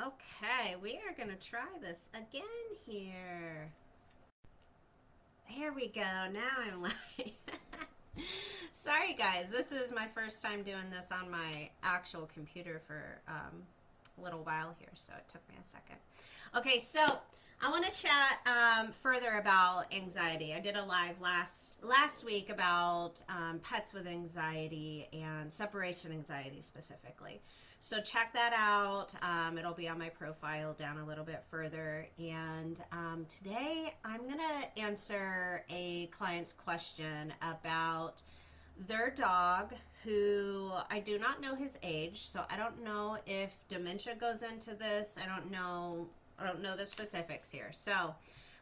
Okay, we are going to try this again here. Here we go. Now I'm like, sorry guys, this is my first time doing this on my actual computer for a little while here, so it took me a second. Okay, so I want to chat further about anxiety. I did a live last week about pets with anxiety and separation anxiety specifically. So check that out. It'll be on my profile down a little bit further. And today I'm going to answer a client's question about their dog who I do not know his age, so I don't know if dementia goes into this. I don't know the specifics here. So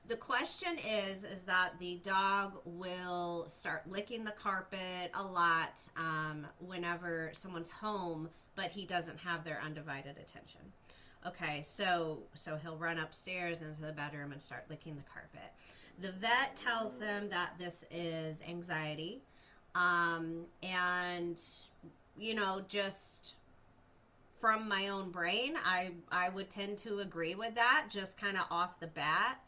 the question is that the dog will start licking the carpet a lot whenever someone's home, but he doesn't have their undivided attention. Okay, so he'll run upstairs into the bedroom and start licking the carpet. The vet tells them that this is anxiety, and just from my own brain, I would tend to agree with that just kind of off the bat.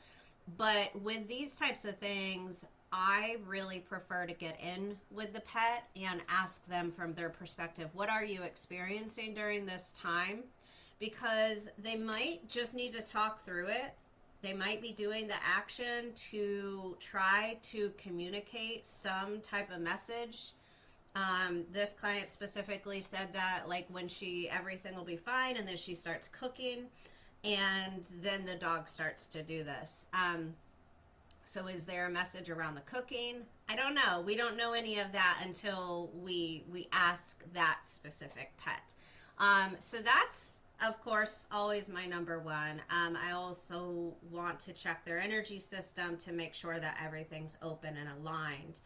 But with these types of things, I really prefer to get in with the pet and ask them from their perspective, what are you experiencing during this time? Because they might just need to talk through it. They might be doing the action to try to communicate some type of message. This client specifically said that, like, when everything will be fine, and then she starts cooking, and then the dog starts to do this. So is there a message around the cooking? I don't know. We don't know any of that until we ask that specific pet. So that's, of course, always my number one. I also want to check their energy system to make sure that everything's open and aligned.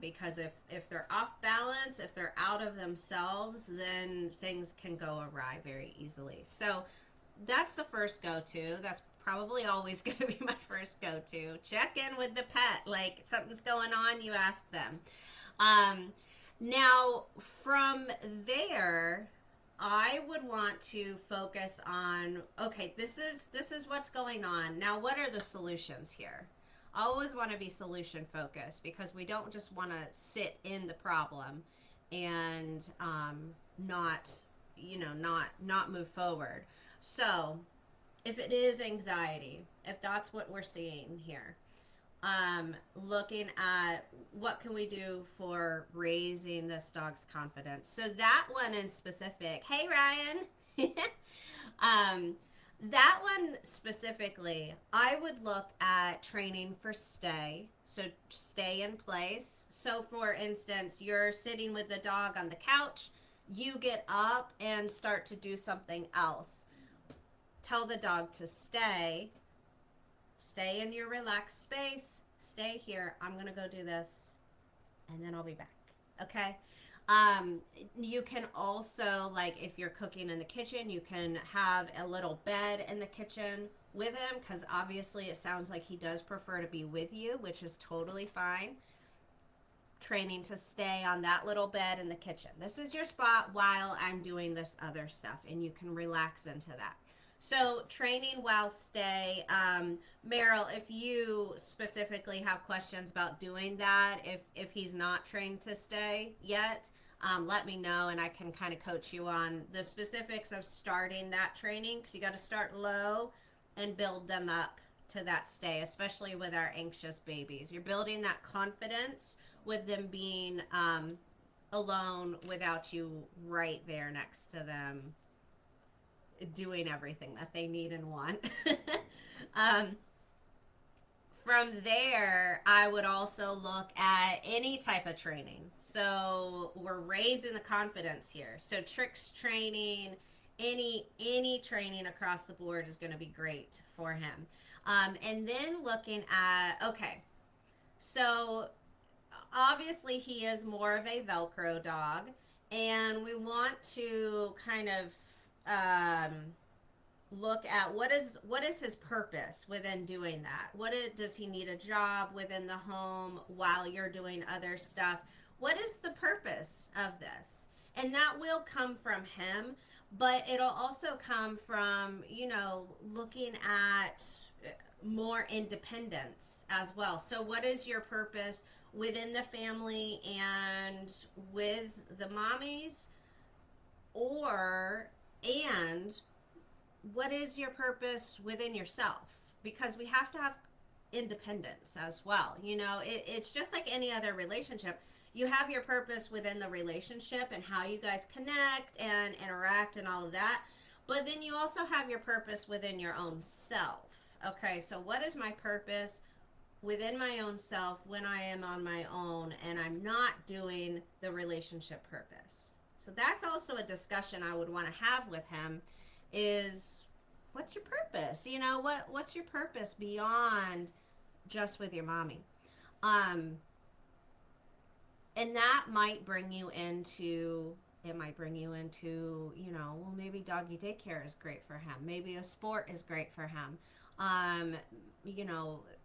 Because if they're off balance, if they're out of themselves, then things can go awry very easily. So that's the first go-to. That's probably always going to be my first go-to. Check in with the pet. Like, something's going on, you ask them. Now, from there, I would want to focus on, okay, this is what's going on. Now, what are the solutions here? I always want to be solution focused, because we don't just want to sit in the problem and not move forward. So if it is anxiety, if that's what we're seeing here, looking at what can we do for raising this dog's confidence. So that one in specific, hey Ryan, that one specifically, I would look at training for stay. So stay in place. So for instance, you're sitting with the dog on the couch, you get up and start to do something else. Tell the dog to stay in your relaxed space, stay here, I'm going to go do this, and then I'll be back. Okay? You can also, like, if you're cooking in the kitchen, you can have a little bed in the kitchen with him, because obviously it sounds like he does prefer to be with you, which is totally fine. Training to stay on that little bed in the kitchen. This is your spot while I'm doing this other stuff, and you can relax into that. So training while stay. Meryl, if you specifically have questions about doing that, if he's not trained to stay yet, let me know, and I can kind of coach you on the specifics of starting that training, because you got to start low and build them up to that stay, especially with our anxious babies. You're building that confidence with them being alone without you right there next to them, doing everything that they need and want. From there, I would also look at any type of training. So we're raising the confidence here. So tricks training, any training across the board is going to be great for him. And then looking at, okay, so obviously he is more of a Velcro dog, and we want to kind of look at what is his purpose within doing that. Does he need a job within the home while you're doing other stuff? What is the purpose of this? And that will come from him, But it'll also come from, looking at more independence as well. So, what is your purpose within the family and with the mommies? Or, and what is your purpose within yourself? Because we have to have independence as well. It's just like any other relationship. You have your purpose within the relationship and how you guys connect and interact and all of that. But then you also have your purpose within your own self. Okay, so what is my purpose within my own self when I am on my own and I'm not doing the relationship purpose? So that's also a discussion I would want to have with him is what's your purpose? What's your purpose beyond just with your mommy? Um and that might bring you into well, maybe doggy daycare is great for him. Maybe a sport is great for him. Um,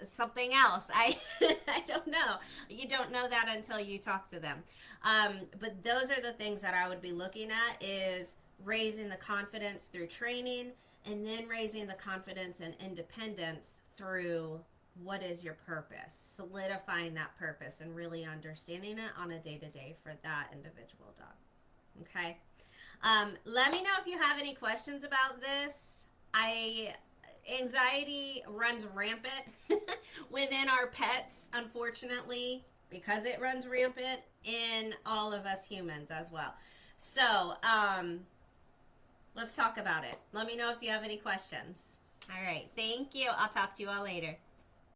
Something else. I don't know. You don't know that until you talk to them. But those are the things that I would be looking at is raising the confidence through training and then raising the confidence and independence through what is your purpose, solidifying that purpose and really understanding it on a day-to-day for that individual dog. Okay. Let me know if you have any questions about this. Anxiety runs rampant within our pets, unfortunately, because it runs rampant in all of us humans as well. So, let's talk about it. Let me know if you have any questions. All right. Thank you. I'll talk to you all later.